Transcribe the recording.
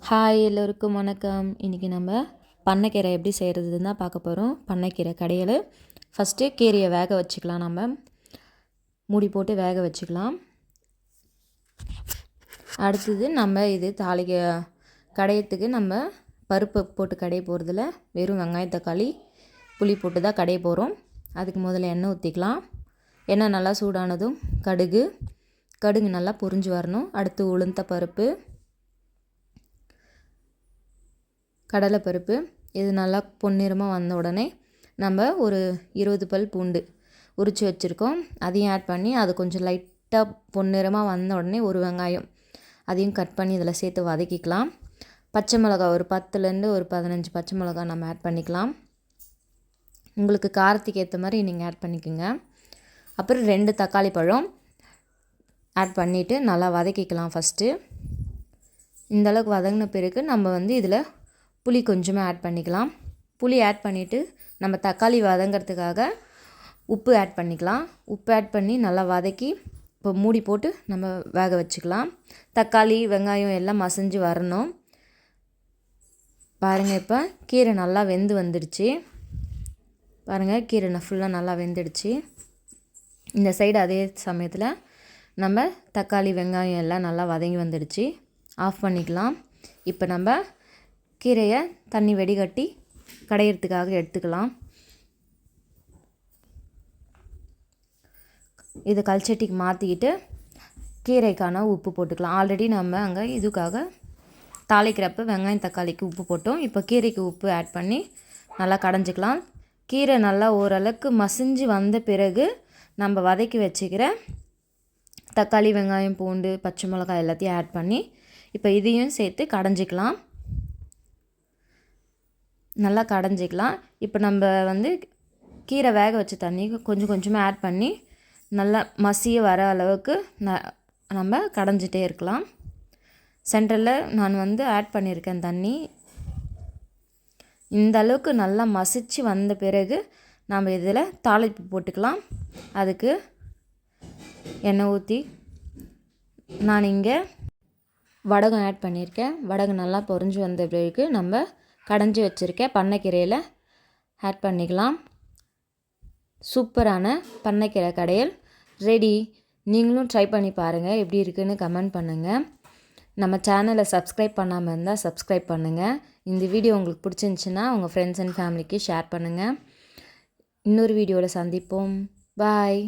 Hi எல்லோருக்கும் வணக்கம். இன்றைக்கி நம்ம பண்ணைக்கீரை எப்படி செய்கிறதுன்னு தான் பார்க்க போகிறோம். பண்ணைக்கீரை கடையில் ஃபஸ்ட்டு கீரையை வேக வச்சுக்கலாம். நம்ம மூடி போட்டு வேக வச்சுக்கலாம். அடுத்தது நம்ம இது கடையத்துக்கு நம்ம பருப்பு போட்டு கடைய போகிறதில்ல, வெறும் வெங்காயம் தக்காளி புளி போட்டு தான் கடைய போகிறோம். அதுக்கு முதல்ல எண்ணெய் ஊற்றிக்கலாம். எண்ணெய் நல்லா சூடானதும் கடுகு நல்லா பொரிஞ்சு வரணும். அடுத்து உளுந்த பருப்பு, கடலைப்பருப்பு, இது நல்லா பொன்னிறமாக வந்த உடனே நம்ம ஒரு 20 பல் பூண்டு உரித்து வச்சுருக்கோம், அதையும் ஆட் பண்ணி அது கொஞ்சம் லைட்டாக பொன்னிறமாக வந்த உடனே ஒரு வெங்காயம் அதையும் கட் பண்ணி இதில் சேர்த்து வதக்கிக்கலாம். பச்சை மிளகா ஒரு 10லேருந்து ஒரு 15 பச்சை மிளகா நம்ம ஆட் பண்ணிக்கலாம். உங்களுக்கு காரத்துக்கு ஏற்ற மாதிரி நீங்கள் ஆட் பண்ணிக்கோங்க. அப்புறம் 2 தக்காளி பழம் ஆட் பண்ணிவிட்டு நல்லா வதக்கிக்கலாம். ஃபஸ்ட்டு இந்தளவுக்கு வதங்கின பிறகு நம்ம இதில் புளி கொஞ்சமாக ஆட் பண்ணிக்கலாம். புளி ஆட் பண்ணிவிட்டு நம்ம தக்காளி வதங்கிறதுக்காக உப்பு ஆட் பண்ணிக்கலாம். உப்பு ஆட் பண்ணி நல்லா வதக்கி இப்போ மூடி போட்டு நம்ம வேக வச்சுக்கலாம். தக்காளி வெங்காயம் எல்லாம் மசிஞ்சு வரணும். பாருங்கள், இப்போ கீரை நல்லா வெந்து வந்துடுச்சு. பாருங்கள், கீரை ஃபுல்லாக நல்லா வெந்துடுச்சு. இந்த சைடு அதே சமயத்தில் நம்ம தக்காளி வெங்காயம் எல்லாம் நல்லா வதங்கி வந்துடுச்சு. ஆஃப் பண்ணிக்கலாம். இப்போ நம்ம கீரையை தண்ணி வடிகட்டி கடையிறதுக்காக எடுத்துக்கலாம். இதை கல்சட்டிக்கு மாற்றிக்கிட்டு கீரைக்கான உப்பு போட்டுக்கலாம். ஆல்ரெடி நம்ம அங்கே இதுக்காக தாளிக்கிறப்ப வெங்காயம் தக்காளிக்கு உப்பு போட்டோம். இப்போ கீரைக்கு உப்பு ஆட் பண்ணி நல்லா கடைஞ்சிக்கலாம். கீரை நல்லா ஓரளவுக்கு மசிஞ்சு வந்த பிறகு நம்ம வதக்கி வச்சுக்கிற தக்காளி வெங்காயம் பூண்டு பச்சை மிளகாய் எல்லாத்தையும் ஆட் பண்ணி இப்போ இதையும் சேர்த்து கடைஞ்சிக்கலாம். நல்லா கடைஞ்சிக்கலாம். இப்போ நம்ம கீரை வேக வச்ச தண்ணி கொஞ்சம் கொஞ்சமாக ஆட் பண்ணி நல்லா மசிய வர அளவுக்கு நம்ம கடைஞ்சிட்டே இருக்கலாம். சென்டரில் நான் ஆட் பண்ணியிருக்கேன் தண்ணி. இந்த அளவுக்கு நல்லா மசிச்சு வந்த பிறகு நம்ம இதில் தாளிப்பு போட்டுக்கலாம். அதுக்கு எண்ணெய் ஊற்றி நான் இங்கே வடகம் ஆட் பண்ணியிருக்கேன். வடகம் நல்லா பொரிஞ்சு வந்த பிறகு நம்ம கடைஞ்சி வச்சுருக்கேன் பண்ணைக்கீரையில் ஆட் பண்ணிக்கலாம். சூப்பரான பண்ணைக்கீரை கடையல் ரெடி. நீங்களும் ட்ரை பண்ணி பாருங்கள், எப்படி இருக்குதுன்னு கமெண்ட் பண்ணுங்கள். நம்ம சேனலை சப்ஸ்கிரைப் பண்ணாமல் இருந்தால் சப்ஸ்கிரைப் பண்ணுங்கள். இந்த வீடியோ உங்களுக்கு பிடிச்சிருந்துச்சின்னா உங்கள் ஃப்ரெண்ட்ஸ் அண்ட் ஃபேமிலிக்கு ஷேர் பண்ணுங்கள். இன்னொரு வீடியோவில் சந்திப்போம். பாய்.